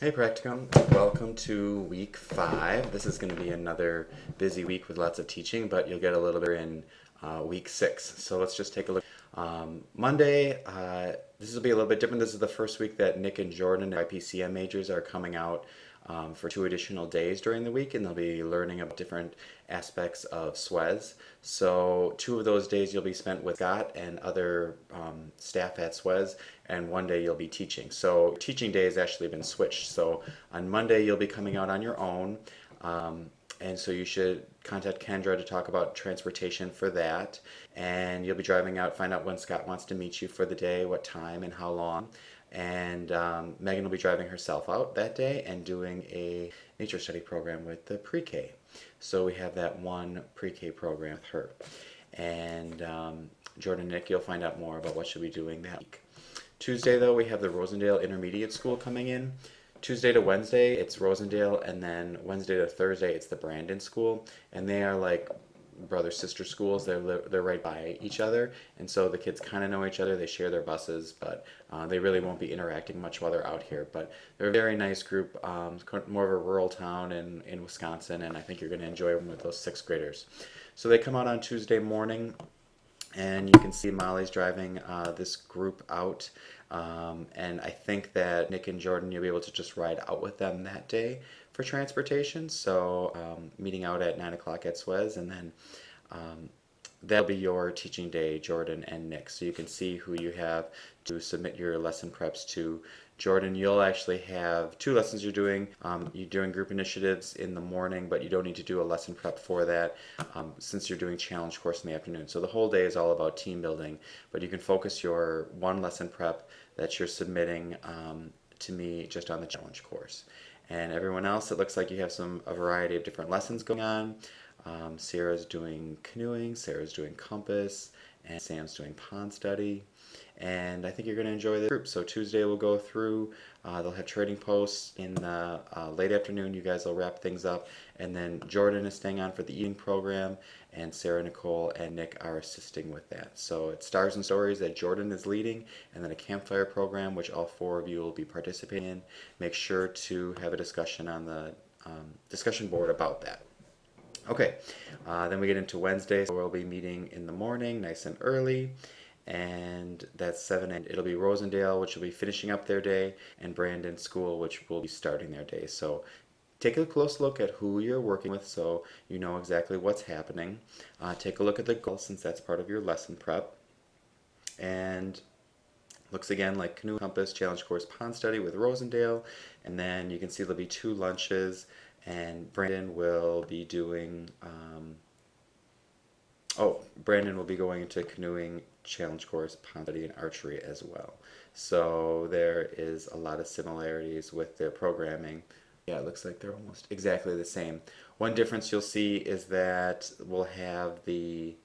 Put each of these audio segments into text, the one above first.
Hey Practicum, welcome to week 5. This is going to be another busy week with lots of teaching, but you'll get a little bit in week 6. So let's just take a look. Monday, this will be a little bit different. This is the first week that Nick and Jordan, IPCM majors, are coming out for 2 additional days during the week, and they'll be learning about different aspects of SWES. So 2 of those days you'll be spent with Scott and other staff at SWES, and 1 day you'll be teaching. So teaching day has actually been switched. So on Monday you'll be coming out on your own. And so you should contact Kendra to talk about transportation for that. And you'll be driving out, find out when Scott wants to meet you for the day, what time and how long. And Megan will be driving herself out that day and doing a nature study program with the pre-K. So we have that one pre-K program with her. And Jordan and Nick, you'll find out more about what she'll be doing that week. Tuesday, though, we have the Rosendale Intermediate School coming in. Tuesday to Wednesday, it's Rosendale, and then Wednesday to Thursday, it's the Brandon School. And they are like brother-sister schools. They're right by each other, and so the kids kind of know each other. They share their buses, but they really won't be interacting much while they're out here. But they're a very nice group, more of a rural town in Wisconsin, and I think you're going to enjoy them with those 6th graders. So they come out on Tuesday morning, and you can see Molly's driving this group out. And I think that Nick and Jordan, you'll be able to just ride out with them that day for transportation. So meeting out at 9 o'clock at SWES, and then that'll be your teaching day, Jordan and Nick. So you can see who you have to submit your lesson preps to. Jordan, you'll actually have 2 lessons you're doing. You're doing group initiatives in the morning, but you don't need to do a lesson prep for that since you're doing challenge course in the afternoon. So the whole day is all about team building, but you can focus your one lesson prep that you're submitting to me just on the challenge course. And everyone else, it looks like you have a variety of different lessons going on. Sarah's doing canoeing, Sarah's doing compass, and Sam's doing pond study. And I think you're going to enjoy the group. So Tuesday we'll go through. They'll have trading posts in the late afternoon. You guys will wrap things up. And then Jordan is staying on for the eating program, and Sarah, Nicole, and Nick are assisting with that. So it's Stars and Stories that Jordan is leading, and then a campfire program, which all 4 of you will be participating in. Make sure to have a discussion on the discussion board about that. Okay, then we get into Wednesday, so we'll be meeting in the morning, nice and early, and that's 7 a.m. It'll be Rosendale, which will be finishing up their day, and Brandon School, which will be starting their day. So take a close look at who you're working with so you know exactly what's happening. Take a look at the goals since that's part of your lesson prep. And looks again like canoe, compass, challenge course, pond study with Rosendale, and then you can see there'll be 2 lunches, and Brandon will be doing Brandon will be going into canoeing, challenge course, pond study, and archery as well. So there is a lot of similarities with their programming. Yeah, it looks like they're almost exactly the same. One difference you'll see is that we'll have a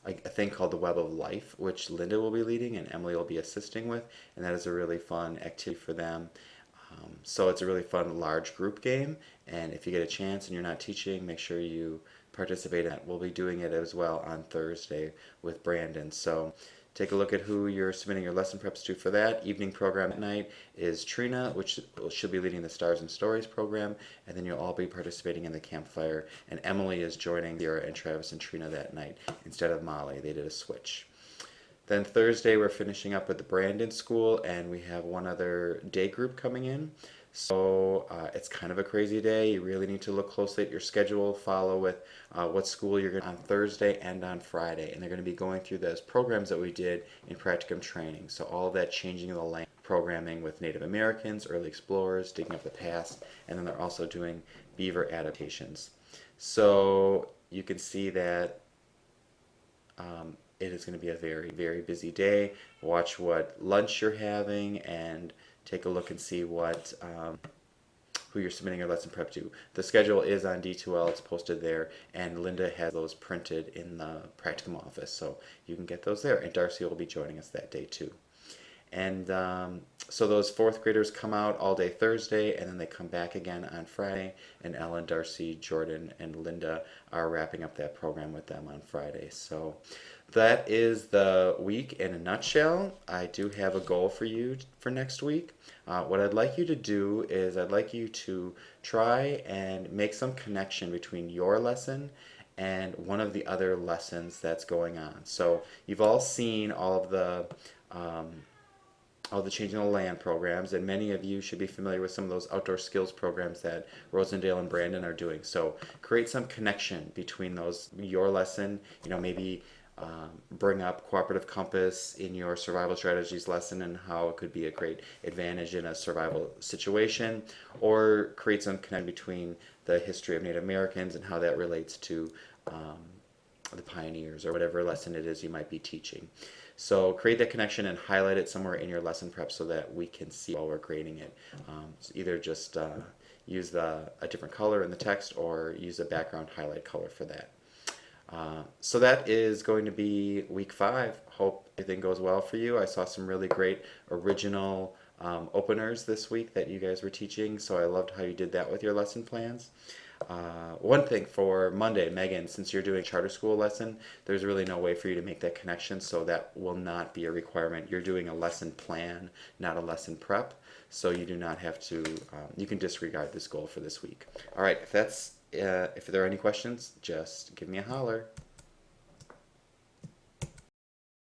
thing called the Web of Life, which Linda will be leading and Emily will be assisting with, and that is a really fun activity for them. So it's a really fun large group game, and if you get a chance and you're not teaching, make sure you participate in it. We'll be doing it as well on Thursday with Brandon. So take a look at who you're submitting your lesson preps to for that. Evening program at night is Trina, which she'll be leading the Stars and Stories program, and then you'll all be participating in the campfire. And Emily is joining Sarah and Travis and Trina that night instead of Molly. They did a switch. Then Thursday we're finishing up with the Brandon School, and we have one other day group coming in. So it's kind of a crazy day. You really need to look closely at your schedule, follow with what school you're going to on Thursday and on Friday. And they're going to be going through those programs that we did in Practicum training. So all of that changing the land programming with Native Americans, early explorers, digging up the past, and then they're also doing beaver adaptations. So you can see that it is going to be a very, very busy day. Watch what lunch you're having and take a look and see what who you're submitting your lesson prep to. The schedule is on D2L. It's posted there, and Linda has those printed in the Practicum office, so you can get those there. And Darcy will be joining us that day too. And so those 4th graders come out all day Thursday, and then they come back again on Friday, and Ellen, Darcy, Jordan, and Linda are wrapping up that program with them on Friday. So that is the week in a nutshell. I do have a goal for you for next week. What I'd like you to do is I'd like you to try and make some connection between your lesson and one of the other lessons that's going on. So you've all seen um, all the Changing the Land programs, and many of you should be familiar with some of those outdoor skills programs that Rosendale and Brandon are doing. So create some connection between those, your lesson, maybe bring up cooperative compass in your survival strategies lesson and how it could be a great advantage in a survival situation, or create some connection between the history of Native Americans and how that relates to the pioneers or whatever lesson it is you might be teaching. So create that connection and highlight it somewhere in your lesson prep so that we can see while we're grading it. So either just use a different color in the text or use a background highlight color for that. So that is going to be week 5. Hope everything goes well for you. I saw some really great original openers this week that you guys were teaching, so I loved how you did that with your lesson plans. One thing for Monday, Megan, since you're doing a charter school lesson, there's really no way for you to make that connection, so that will not be a requirement. You're doing a lesson plan, not a lesson prep, so you do not have to, you can disregard this goal for this week. All right, if there are any questions, just give me a holler.